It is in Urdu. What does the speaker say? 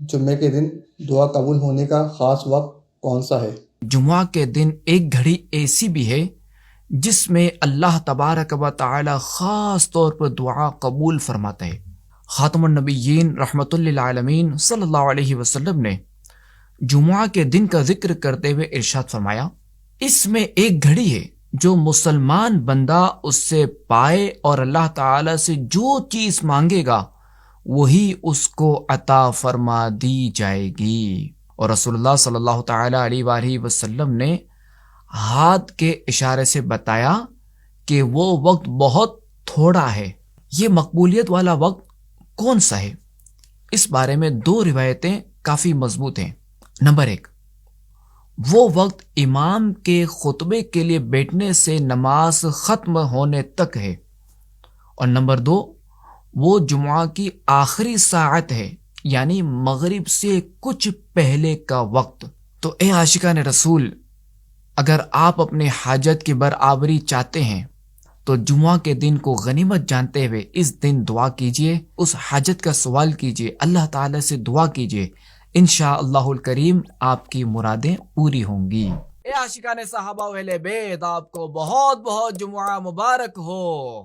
جمعے کے دن دعا قبول ہونے کا خاص وقت کون سا ہے؟ جمعہ کے دن ایک گھڑی ایسی بھی ہے جس میں اللہ تبارک و تعالی خاص طور پر دعا قبول فرماتا ہے۔ خاتم النبیین رحمت للعالمین صلی اللہ علیہ وسلم نے جمعہ کے دن کا ذکر کرتے ہوئے ارشاد فرمایا، اس میں ایک گھڑی ہے جو مسلمان بندہ اس سے پائے اور اللہ تعالی سے جو چیز مانگے گا وہی اس کو عطا فرما دی جائے گی۔ اور رسول اللہ صلی اللہ تعالی علیہ وآلہ وسلم نے ہاتھ کے اشارے سے بتایا کہ وہ وقت بہت تھوڑا ہے۔ یہ مقبولیت والا وقت کون سا ہے؟ اس بارے میں دو روایتیں کافی مضبوط ہیں۔ نمبر 1، وہ وقت امام کے خطبے کے لیے بیٹھنے سے نماز ختم ہونے تک ہے، اور نمبر 2، وہ جمعہ کی آخری ساعت ہے، یعنی مغرب سے کچھ پہلے کا وقت۔ تو اے عاشقان رسول، اگر آپ اپنے حاجت کی برآوری چاہتے ہیں تو جمعہ کے دن کو غنیمت جانتے ہوئے اس دن دعا کیجئے، اس حاجت کا سوال کیجئے، اللہ تعالی سے دعا کیجئے، انشاءاللہ الکریم آپ کی مرادیں پوری ہوں گی۔ اے عاشقان صحابہ و اہل بیت، آپ کو بہت بہت جمعہ مبارک ہو۔